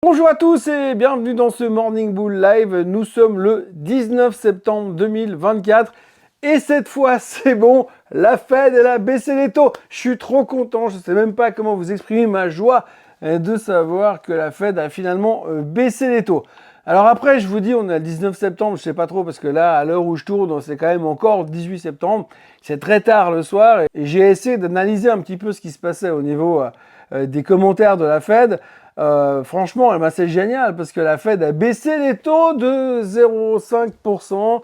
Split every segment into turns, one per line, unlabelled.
Bonjour à tous et bienvenue dans ce Morning Bull Live. Nous sommes le 19 septembre 2024 et cette fois c'est bon, la Fed elle a baissé les taux. Je suis trop content, je ne sais même pas comment vous exprimer ma joie de savoir que la Fed a finalement baissé les taux. Alors après je vous dis on est le 19 septembre, je sais pas trop parce que là à l'heure où je tourne c'est quand même encore 18 septembre. C'est très tard le soir et j'ai essayé d'analyser un petit peu ce qui se passait au niveau des commentaires de la Fed. Franchement, c'est génial parce que la Fed a baissé les taux de 0,5%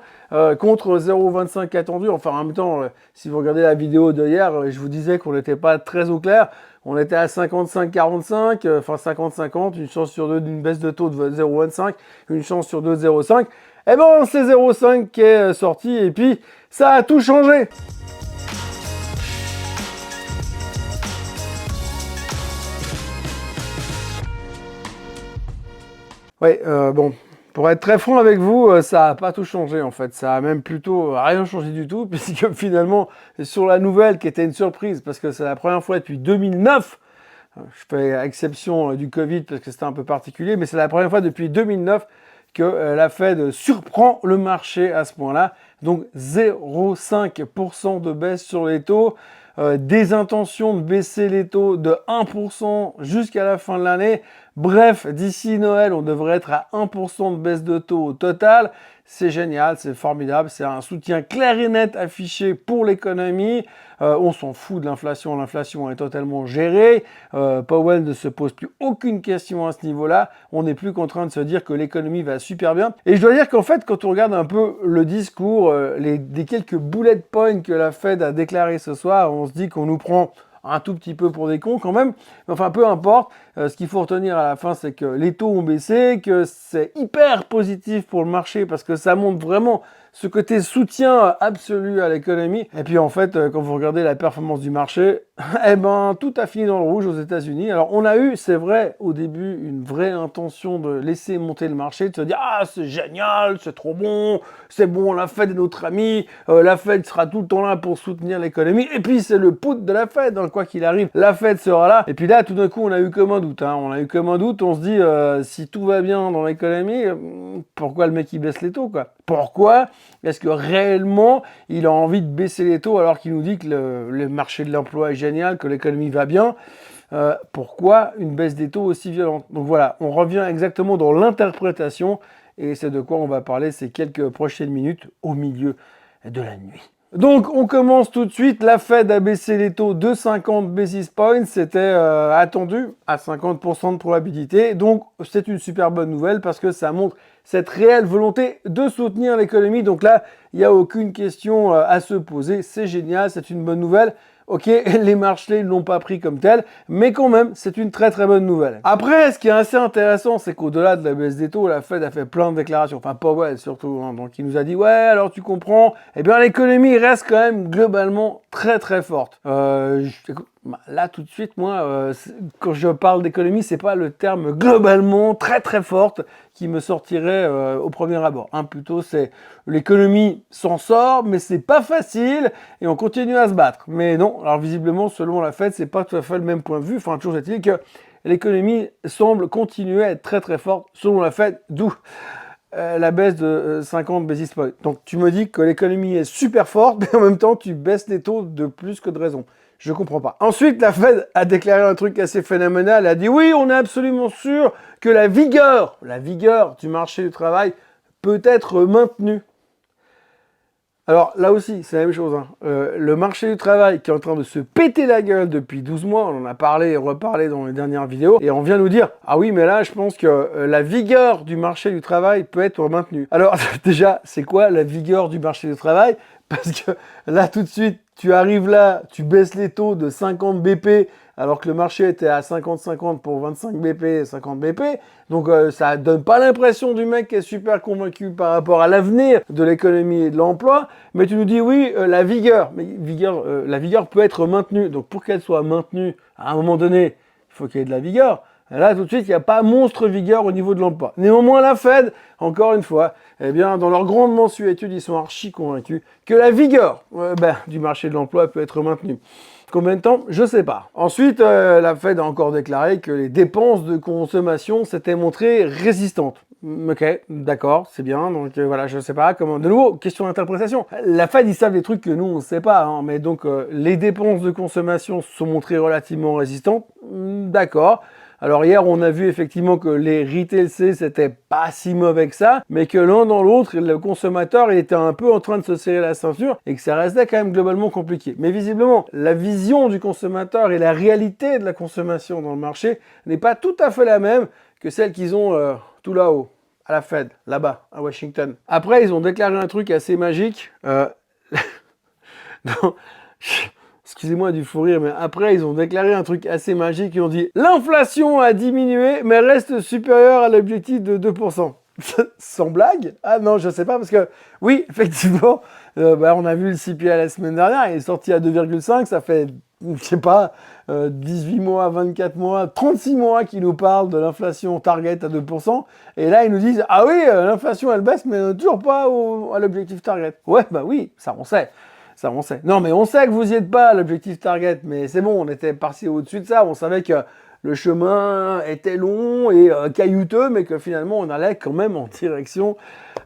contre 0,25 attendu. Enfin, en même temps, si vous regardez la vidéo d'hier, je vous disais qu'on n'était pas très au clair. On était à 55-45, enfin 50-50, une chance sur deux d'une baisse de taux de 0,25, une chance sur deux de 0,5. Eh ben, c'est 0,5 qui est sorti et puis ça a tout changé. Oui, bon, pour être très franc avec vous, ça n'a pas tout changé en fait. Ça a même plutôt rien changé du tout, puisque finalement, sur la nouvelle qui était une surprise, parce que c'est la première fois depuis 2009, je fais exception du Covid parce que c'était un peu particulier, mais c'est la première fois depuis 2009 que la Fed surprend le marché à ce point-là. Donc 0,5% de baisse sur les taux, des intentions de baisser les taux de 1% jusqu'à la fin de l'année. Bref, d'ici Noël, on devrait être à 1% de baisse de taux au total. C'est génial, c'est formidable, c'est un soutien clair et net affiché pour l'économie. On s'en fout de l'inflation, l'inflation est totalement gérée. Powell ne se pose plus aucune question à ce niveau-là. On n'est plus qu'en train de se dire que l'économie va super bien. Et je dois dire qu'en fait, quand on regarde un peu le discours, des quelques bullet points que la Fed a déclaré ce soir, on se dit qu'on nous prend un tout petit peu pour des cons quand même. Mais enfin, peu importe. Ce qu'il faut retenir à la fin, c'est que les taux ont baissé, que c'est hyper positif pour le marché parce que ça montre vraiment ce côté soutien absolu à l'économie. Et puis en fait, quand vous regardez la performance du marché, eh ben tout a fini dans le rouge aux États-Unis. Alors on a eu, c'est vrai, au début, une vraie intention de laisser monter le marché, de se dire ah c'est génial, c'est trop bon, c'est bon, la Fed est notre ami, la Fed sera tout le temps là pour soutenir l'économie. Et puis c'est le put de la Fed, hein, quoi qu'il arrive, la Fed sera là. Et puis là, tout d'un coup, on a eu comme un doute. On a eu comme un doute. On se dit si tout va bien dans l'économie, pourquoi le mec il baisse les taux quoi? Pourquoi est-ce que réellement il a envie de baisser les taux alors qu'il nous dit que le marché de l'emploi est génial, que l'économie va bien? Pourquoi une baisse des taux aussi violente? Donc voilà, on revient exactement dans l'interprétation et c'est de quoi on va parler ces quelques prochaines minutes au milieu de la nuit. Donc on commence tout de suite, la Fed a baissé les taux de 50 basis points, c'était attendu à 50% de probabilité, donc c'est une super bonne nouvelle parce que ça montre cette réelle volonté de soutenir l'économie, donc là il n'y a aucune question à se poser, c'est génial, c'est une bonne nouvelle. Ok, les marchés ne l'ont pas pris comme tel, mais quand même, c'est une très très bonne nouvelle. Après, ce qui est assez intéressant, c'est qu'au-delà de la baisse des taux, la Fed a fait plein de déclarations, enfin Powell surtout, hein, donc il nous a dit, ouais, alors tu comprends, eh bien l'économie reste quand même globalement très très forte. Là tout de suite, moi, quand je parle d'économie, c'est pas le terme globalement très très forte qui me sortirait au premier abord. Plutôt, c'est l'économie s'en sort, mais c'est pas facile et on continue à se battre. Mais non, alors visiblement, selon la Fed, c'est pas tout à fait le même point de vue. Enfin, toujours est-il que l'économie semble continuer à être très très forte selon la Fed, d'où la baisse de 50 basis points. Donc tu me dis que l'économie est super forte, mais en même temps tu baisses les taux de plus que de raison. Je comprends pas. Ensuite, la Fed a déclaré un truc assez phénoménal. Elle a dit oui, on est absolument sûr que la vigueur du marché du travail peut être maintenue. Alors là aussi, c'est la même chose. Le marché du travail qui est en train de se péter la gueule depuis 12 mois, on en a parlé et reparlé dans les dernières vidéos, et on vient nous dire, ah oui, mais là, je pense que la vigueur du marché du travail peut être maintenue. Alors déjà, c'est quoi la vigueur du marché du travail? Parce que là, tout de suite, tu arrives là, tu baisses les taux de 50 BP, alors que le marché était à 50-50 pour 25 BP, 50 BP. Donc ça donne pas l'impression du mec qui est super convaincu par rapport à l'avenir de l'économie et de l'emploi. Mais tu nous dis oui, la vigueur. Mais la vigueur peut être maintenue. Donc pour qu'elle soit maintenue, à un moment donné, il faut qu'il y ait de la vigueur. Et là, tout de suite, il n'y a pas monstre vigueur au niveau de l'emploi. Néanmoins, la Fed, encore une fois, eh bien, dans leur grande mensuétude, ils sont archi convaincus que la vigueur du marché de l'emploi peut être maintenue. Combien de temps? Je sais pas. Ensuite, la Fed a encore déclaré que les dépenses de consommation s'étaient montrées résistantes. Ok, d'accord, c'est bien. Donc voilà, je sais pas comment. De nouveau, question d'interprétation. La Fed, ils savent des trucs que nous, on sait pas. Hein, mais donc, les dépenses de consommation se sont montrées relativement résistantes. D'accord. Alors hier, on a vu effectivement que les retail sales, c'était pas si mauvais que ça, mais que l'un dans l'autre, le consommateur, il était un peu en train de se serrer la ceinture et que ça restait quand même globalement compliqué. Mais visiblement, la vision du consommateur et la réalité de la consommation dans le marché n'est pas tout à fait la même que celle qu'ils ont tout là-haut, à la Fed, là-bas, à Washington. Après, ils ont déclaré un truc assez magique. Non, excusez-moi du fou rire, mais après, ils ont déclaré un truc assez magique. Ils ont dit « L'inflation a diminué, mais reste supérieure à l'objectif de 2%. » Sans blague? Ah non, je sais pas, parce que oui, effectivement, on a vu le CPI la semaine dernière, il est sorti à 2,5, ça fait, je sais pas, 18 mois, 24 mois, 36 mois qu'ils nous parlent de l'inflation target à 2%, et là ils nous disent « Ah oui, l'inflation elle baisse, mais toujours pas à l'objectif target. » Ouais, bah oui, ça on sait. Ça, on sait. Non, mais on sait que vous n'y êtes pas à l'objectif target, mais c'est bon, on était parti au-dessus de ça. On savait que le chemin était long et caillouteux, mais que finalement, on allait quand même en direction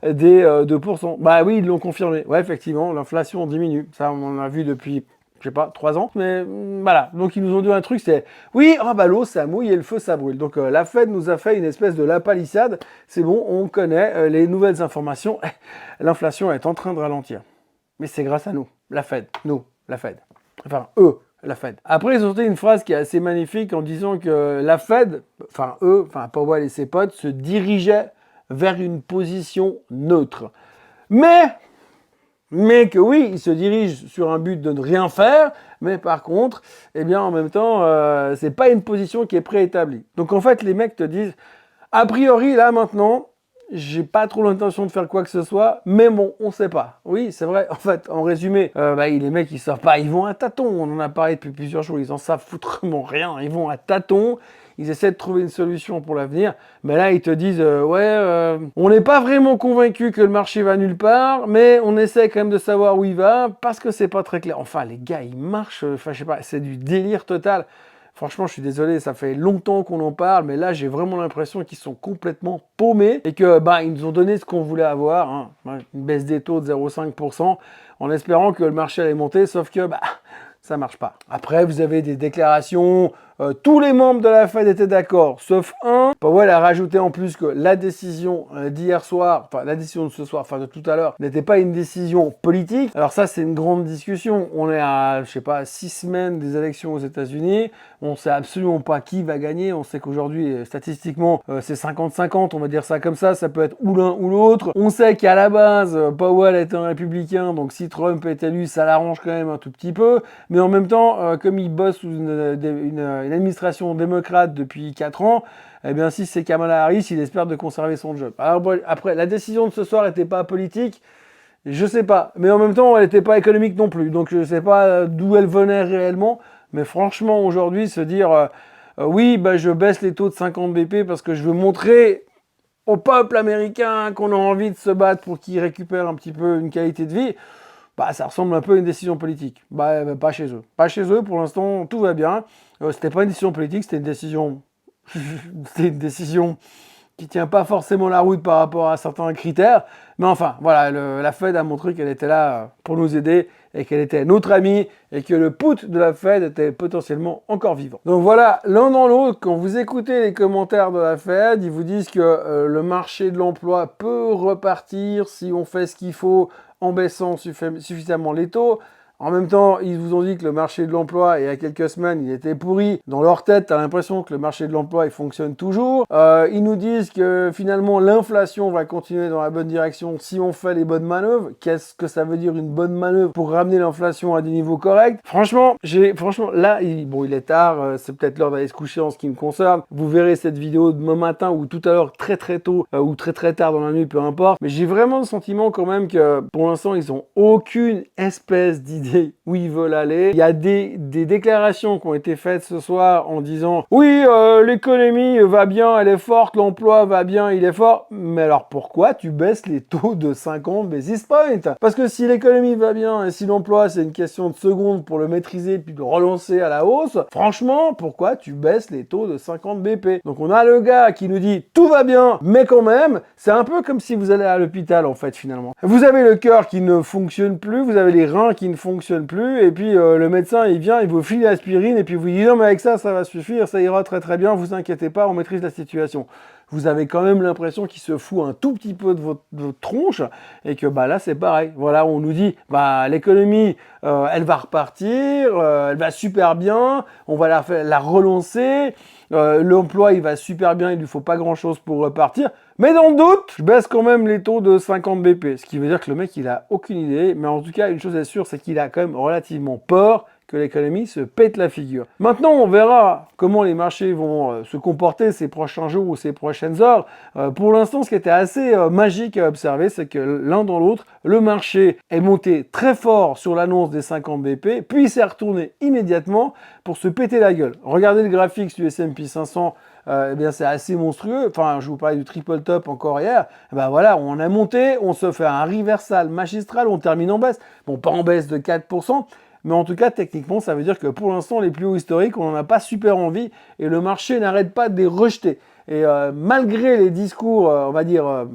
des 2%. Bah oui, ils l'ont confirmé. Ouais, effectivement, l'inflation diminue. Ça, on en a vu depuis, je sais pas, 3 ans. Mais voilà. Donc, ils nous ont dit un truc, c'est oui, oh, bah, l'eau, ça mouille et le feu, ça brûle. Donc, la Fed nous a fait une espèce de lapalissade. C'est bon, on connaît les nouvelles informations. L'inflation est en train de ralentir. Mais c'est grâce à nous, la Fed, nous, la Fed. Enfin, eux, la Fed. Après, ils ont dit une phrase qui est assez magnifique en disant que la Fed, enfin eux, enfin Powell et ses potes, se dirigeaient vers une position neutre. Mais que oui, ils se dirigent sur un but de ne rien faire, mais par contre, eh bien, en même temps, c'est pas une position qui est préétablie. Donc en fait, les mecs te disent, a priori, là, maintenant, j'ai pas trop l'intention de faire quoi que ce soit, mais bon, on sait pas. Oui, c'est vrai. En fait, en résumé, les mecs, ils savent pas. Ils vont à tâtons. On en a parlé depuis plusieurs jours. Ils en savent foutrement rien. Ils vont à tâtons. Ils essaient de trouver une solution pour l'avenir. Mais là, ils te disent, on n'est pas vraiment convaincu que le marché va nulle part, mais on essaie quand même de savoir où il va parce que c'est pas très clair. Enfin, les gars, ils marchent. Enfin, je sais pas. C'est du délire total. Franchement, je suis désolé, ça fait longtemps qu'on en parle, mais là, j'ai vraiment l'impression qu'ils sont complètement paumés et que ils nous ont donné ce qu'on voulait avoir, hein, une baisse des taux de 0,5%, en espérant que le marché allait monter, sauf que ça marche pas. Après, vous avez des déclarations, tous les membres de la Fed étaient d'accord, sauf un. Powell a rajouté en plus que la décision d'hier soir, enfin la décision de ce soir, enfin de tout à l'heure, n'était pas une décision politique. Alors ça, c'est une grande discussion. On est à, je sais pas, 6 semaines des élections aux États-Unis. On sait absolument pas qui va gagner. On sait qu'aujourd'hui, statistiquement, c'est 50-50, on va dire ça comme ça. Ça peut être ou l'un ou l'autre. On sait qu'à la base, Powell est un républicain, donc si Trump est élu, ça l'arrange quand même un tout petit peu. Mais en même temps, comme il bosse sous une administration démocrate depuis 4 ans, eh bien si c'est Kamala Harris, il espère de conserver son job. Alors après, la décision de ce soir n'était pas politique, je sais pas. Mais en même temps, elle n'était pas économique non plus. Donc je sais pas d'où elle venait réellement. Mais franchement, aujourd'hui, se dire oui, je baisse les taux de 50 BP parce que je veux montrer au peuple américain qu'on a envie de se battre pour qu'il récupère un petit peu une qualité de vie, ça ressemble un peu à une décision politique. Pas chez eux. Pas chez eux, pour l'instant, tout va bien. C'était pas une décision politique, c'était une décision... c'était une décision qui tient pas forcément la route par rapport à certains critères. Mais enfin, voilà, la Fed a montré qu'elle était là pour nous aider et qu'elle était notre amie et que le put de la Fed était potentiellement encore vivant. Donc voilà, l'un dans l'autre, quand vous écoutez les commentaires de la Fed, ils vous disent que le marché de l'emploi peut repartir si on fait ce qu'il faut en baissant suffisamment les taux. En même temps, ils vous ont dit que le marché de l'emploi, il y a quelques semaines, il était pourri. Dans leur tête, tu as l'impression que le marché de l'emploi, il fonctionne toujours. Ils nous disent que finalement, l'inflation va continuer dans la bonne direction si on fait les bonnes manœuvres. Qu'est-ce que ça veut dire une bonne manœuvre pour ramener l'inflation à des niveaux corrects? Franchement, là, il est tard. C'est peut-être l'heure d'aller se coucher en ce qui me concerne. Vous verrez cette vidéo demain matin ou tout à l'heure très très tôt ou très très tard dans la nuit, peu importe. Mais j'ai vraiment le sentiment quand même que pour l'instant, ils ont aucune espèce d'idée idée où ils veulent aller. Il y a des déclarations qui ont été faites ce soir en disant « Oui, l'économie va bien, elle est forte, l'emploi va bien, il est fort. » Mais alors pourquoi tu baisses les taux de 50 basis points? Parce que si l'économie va bien et si l'emploi, c'est une question de secondes pour le maîtriser puis de relancer à la hausse, franchement, pourquoi tu baisses les taux de 50 BP? Donc on a le gars qui nous dit « Tout va bien, mais quand même, c'est un peu comme si vous allez à l'hôpital en fait finalement. Vous avez le cœur qui ne fonctionne plus, vous avez les reins qui ne fonctionnent plus, et puis le médecin il vient, il vous file l'aspirine, et puis vous dit non mais avec ça, ça va suffire, ça ira très très bien, vous inquiétez pas, on maîtrise la situation. Vous avez quand même l'impression qu'il se fout un tout petit peu de votre tronche, et que bah là c'est pareil. Voilà, on nous dit bah l'économie elle va repartir, elle va super bien, on va la relancer, l'emploi il va super bien, il lui faut pas grand chose pour repartir. Mais dans le doute, je baisse quand même les taux de 50 BP. Ce qui veut dire que le mec, il a aucune idée. Mais en tout cas, une chose est sûre, c'est qu'il a quand même relativement peur que l'économie se pète la figure. Maintenant, on verra comment les marchés vont se comporter ces prochains jours ou ces prochaines heures. Pour l'instant, ce qui était assez magique à observer, c'est que l'un dans l'autre, le marché est monté très fort sur l'annonce des 50 BP, puis il s'est retourné immédiatement pour se péter la gueule. Regardez le graphique du S&P 500, eh bien c'est assez monstrueux. Enfin, je vous parlais du triple top encore hier. Eh ben voilà, on a monté, on se fait un reversal magistral, on termine en baisse. Bon, pas en baisse de 4%, mais en tout cas, techniquement, ça veut dire que pour l'instant, les plus hauts historiques, on n'en a pas super envie et le marché n'arrête pas de les rejeter. Et malgré les discours, on va dire,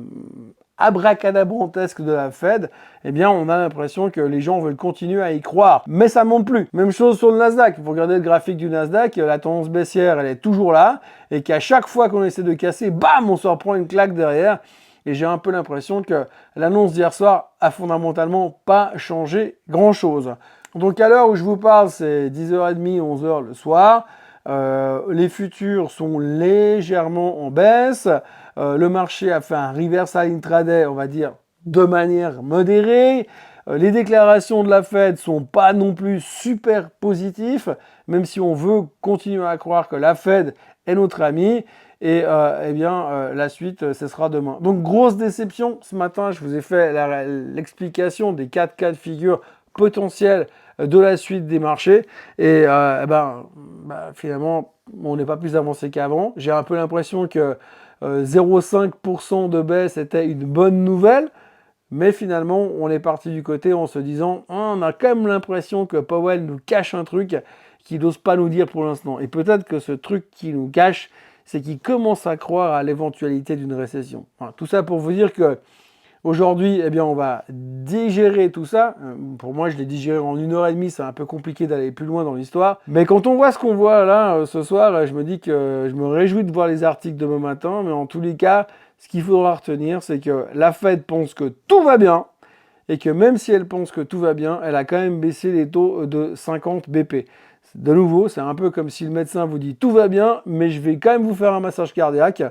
abracadabrantesque de la Fed, eh bien, on a l'impression que les gens veulent continuer à y croire. Mais ça monte plus. Même chose sur le Nasdaq. Vous regardez le graphique du Nasdaq, la tendance baissière, elle est toujours là, et qu'à chaque fois qu'on essaie de casser, bam, on se reprend une claque derrière. Et j'ai un peu l'impression que l'annonce d'hier soir a fondamentalement pas changé grand-chose. Donc à l'heure où je vous parle, c'est 10h30, 11h le soir. Les futurs sont légèrement en baisse. Le marché a fait un reversal intraday, on va dire, de manière modérée. Les déclarations de la Fed sont pas non plus super positifs, même si on veut continuer à croire que la Fed est notre ami. Et eh bien, la suite, ce sera demain. Donc, grosse déception. Ce matin, je vous ai fait l'explication des 4 cas de figure potentiels de la suite des marchés. Et finalement, on n'est pas plus avancé qu'avant. J'ai un peu l'impression que 0,5% de baisse était une bonne nouvelle. Mais finalement, on est parti du côté en se disant on a quand même l'impression que Powell nous cache un truc qu'il n'ose pas nous dire pour l'instant. Et peut-être que ce truc qu'il nous cache, c'est qu'il commence à croire à l'éventualité d'une récession. Voilà, tout ça pour vous dire que aujourd'hui, eh bien, on va digérer tout ça. Pour moi, je l'ai digéré en 1h30, c'est un peu compliqué d'aller plus loin dans l'histoire. Mais quand on voit ce qu'on voit là ce soir, je me dis que je me réjouis de voir les articles demain matin. Mais en tous les cas, ce qu'il faudra retenir, c'est que la Fed pense que tout va bien et que même si elle pense que tout va bien, elle a quand même baissé les taux de 50 BP. De nouveau, c'est un peu comme si le médecin vous dit tout va bien, mais je vais quand même vous faire un massage cardiaque.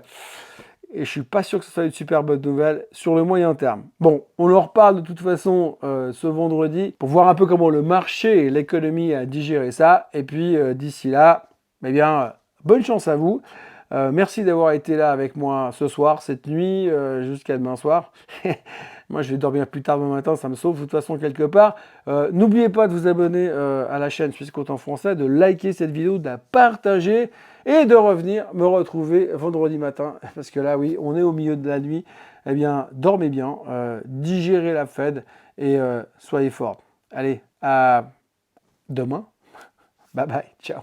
Et je suis pas sûr que ce soit une super bonne nouvelle sur le moyen terme. Bon, on en reparle de toute façon ce vendredi pour voir un peu comment le marché et l'économie a digéré ça. Et puis d'ici là, eh bien, bonne chance à vous. Merci d'avoir été là avec moi ce soir, cette nuit, jusqu'à demain soir. Moi, je vais dormir plus tard demain matin, ça me sauve de toute façon quelque part. N'oubliez pas de vous abonner à la chaîne Suisse Côte en français, de liker cette vidéo, de la partager et de revenir me retrouver vendredi matin. Parce que là, oui, on est au milieu de la nuit. Eh bien, dormez bien, digérez la Fed et soyez forts. Allez, à demain. Bye bye, ciao.